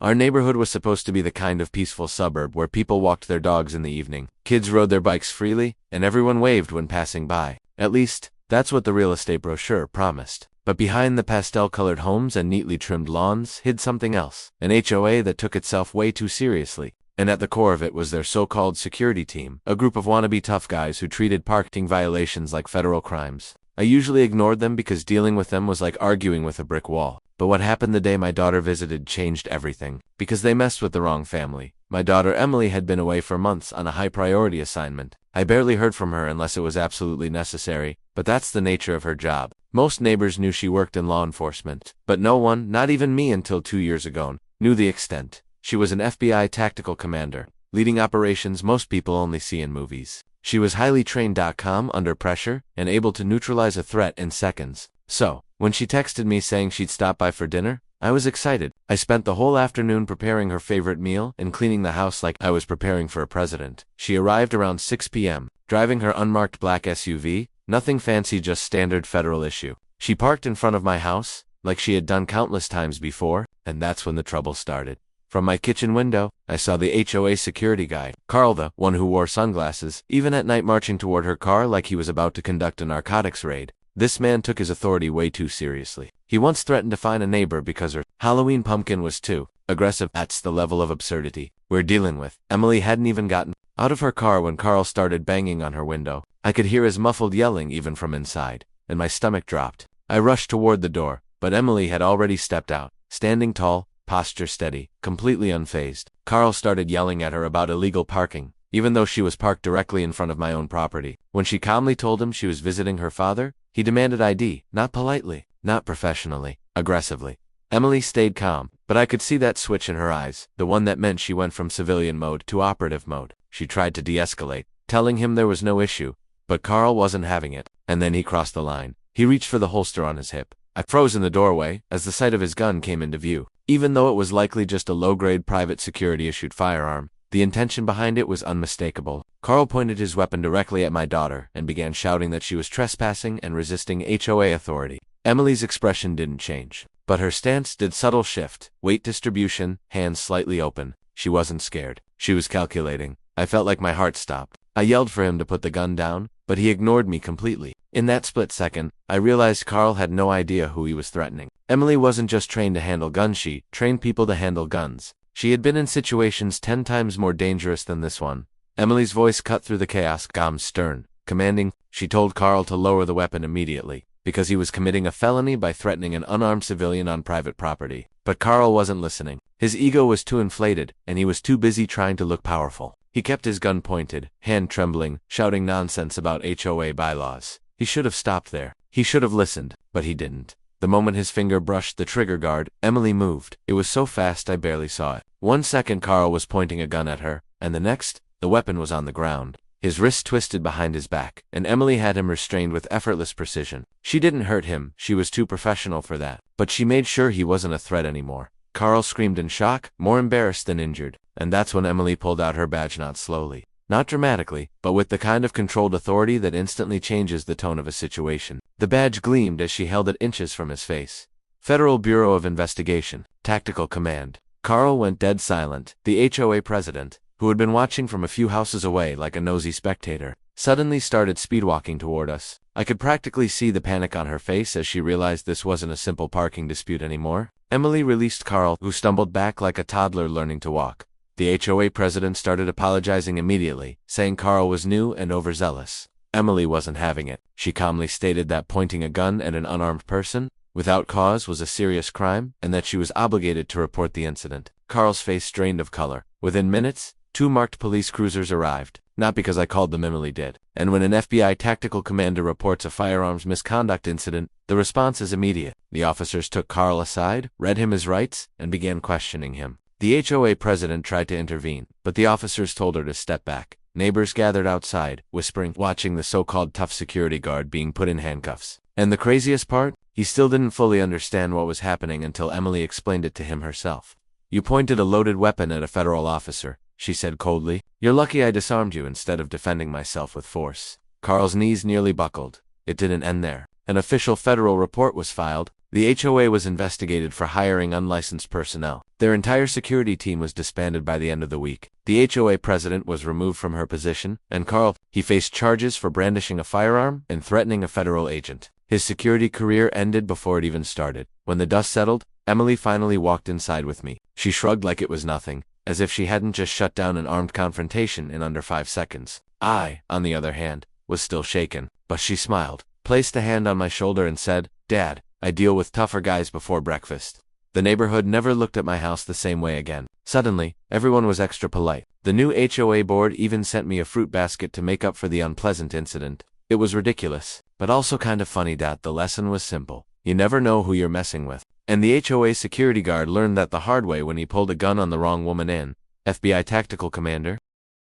Our neighborhood was supposed to be the kind of peaceful suburb where people walked their dogs in the evening, kids rode their bikes freely, and everyone waved when passing by. At least, that's what the real estate brochure promised. But behind the pastel-colored homes and neatly trimmed lawns hid something else, an HOA that took itself way too seriously. And at the core of it was their so-called security team, a group of wannabe tough guys who treated parking violations like federal crimes. I usually ignored them because dealing with them was like arguing with a brick wall. But what happened the day my daughter visited changed everything, because they messed with the wrong family. My daughter Emily had been away for months on a high-priority assignment. I barely heard from her unless it was absolutely necessary, but that's the nature of her job. Most neighbors knew she worked in law enforcement, but no one, not even me until 2 years ago, knew the extent. She was an FBI tactical commander, leading operations most people only see in movies. She was highly trained calm under pressure and able to neutralize a threat in seconds. So, when she texted me saying she'd stop by for dinner, I was excited. I spent the whole afternoon preparing her favorite meal and cleaning the house like I was preparing for a president. She arrived around 6 p.m., driving her unmarked black SUV, nothing fancy, just standard federal issue. She parked in front of my house, like she had done countless times before, and that's when the trouble started. From my kitchen window, I saw the HOA security guy, Carl, the one who wore sunglasses, even at night, marching toward her car like he was about to conduct a narcotics raid. This man took his authority way too seriously. He once threatened to fine a neighbor because her Halloween pumpkin was too aggressive. That's the level of absurdity we're dealing with. Emily hadn't even gotten out of her car when Carl started banging on her window. I could hear his muffled yelling even from inside, and my stomach dropped. I rushed toward the door, but Emily had already stepped out, standing tall, posture steady, completely unfazed. Carl started yelling at her about illegal parking, even though she was parked directly in front of my own property. When she calmly told him she was visiting her father, he demanded ID, not politely, not professionally, aggressively. Emily stayed calm, but I could see that switch in her eyes, the one that meant she went from civilian mode to operative mode. She tried to de-escalate, telling him there was no issue, but Carl wasn't having it, and then he crossed the line. He reached for the holster on his hip. I froze in the doorway as the sight of his gun came into view. Even though it was likely just a low-grade private security-issued firearm, the intention behind it was unmistakable. Carl pointed his weapon directly at my daughter and began shouting that she was trespassing and resisting HOA authority. Emily's expression didn't change, but her stance did subtle shift, weight distribution, hands slightly open. She wasn't scared. She was calculating. I felt like my heart stopped. I yelled for him to put the gun down, but he ignored me completely. In that split second, I realized Carl had no idea who he was threatening. Emily wasn't just trained to handle guns, she trained people to handle guns. She had been in situations 10 times more dangerous than this one. Emily's voice cut through the chaos, calm, stern, commanding. She told Carl to lower the weapon immediately, because he was committing a felony by threatening an unarmed civilian on private property. But Carl wasn't listening. His ego was too inflated, and he was too busy trying to look powerful. He kept his gun pointed, hand trembling, shouting nonsense about HOA bylaws. He should have stopped there. He should have listened, but he didn't. The moment his finger brushed the trigger guard, Emily moved. It was so fast I barely saw it. 1 second Carl was pointing a gun at her, and the next, the weapon was on the ground. His wrist twisted behind his back, and Emily had him restrained with effortless precision. She didn't hurt him, she was too professional for that, but she made sure he wasn't a threat anymore. Carl screamed in shock, more embarrassed than injured, and that's when Emily pulled out her badge, not slowly, not dramatically, but with the kind of controlled authority that instantly changes the tone of a situation. The badge gleamed as she held it inches from his face. Federal Bureau of Investigation, Tactical Command. Carl went dead silent. The HOA president, who had been watching from a few houses away like a nosy spectator, suddenly started speedwalking toward us. I could practically see the panic on her face as she realized this wasn't a simple parking dispute anymore. Emily released Carl, who stumbled back like a toddler learning to walk. The HOA president started apologizing immediately, saying Carl was new and overzealous. Emily wasn't having it. She calmly stated that pointing a gun at an unarmed person, without cause, was a serious crime, and that she was obligated to report the incident. Carl's face drained of color. Within minutes, 2 marked police cruisers arrived. Not because I called them, Emily did. And when an FBI tactical commander reports a firearms misconduct incident, the response is immediate. The officers took Carl aside, read him his rights, and began questioning him. The HOA president tried to intervene, but the officers told her to step back. Neighbors gathered outside, whispering, watching the so-called tough security guard being put in handcuffs. And the craziest part? He still didn't fully understand what was happening until Emily explained it to him herself. "You pointed a loaded weapon at a federal officer," she said coldly. "You're lucky I disarmed you instead of defending myself with force." Carl's knees nearly buckled. It didn't end there. An official federal report was filed, The HOA was investigated for hiring unlicensed personnel. Their entire security team was disbanded by the end of the week. The HOA president was removed from her position, and Carl, he faced charges for brandishing a firearm and threatening a federal agent. His security career ended before it even started. When the dust settled, Emily finally walked inside with me. She shrugged like it was nothing, as if she hadn't just shut down an armed confrontation in under 5 seconds. I, on the other hand, was still shaken, but she smiled, placed a hand on my shoulder and said, "Dad, I deal with tougher guys before breakfast." The neighborhood never looked at my house the same way again. Suddenly, everyone was extra polite. The new HOA board even sent me a fruit basket to make up for the unpleasant incident. It was ridiculous, but also kind of funny. The lesson was simple. You never know who you're messing with. And the HOA security guard learned that the hard way when he pulled a gun on the wrong woman in. FBI Tactical Commander.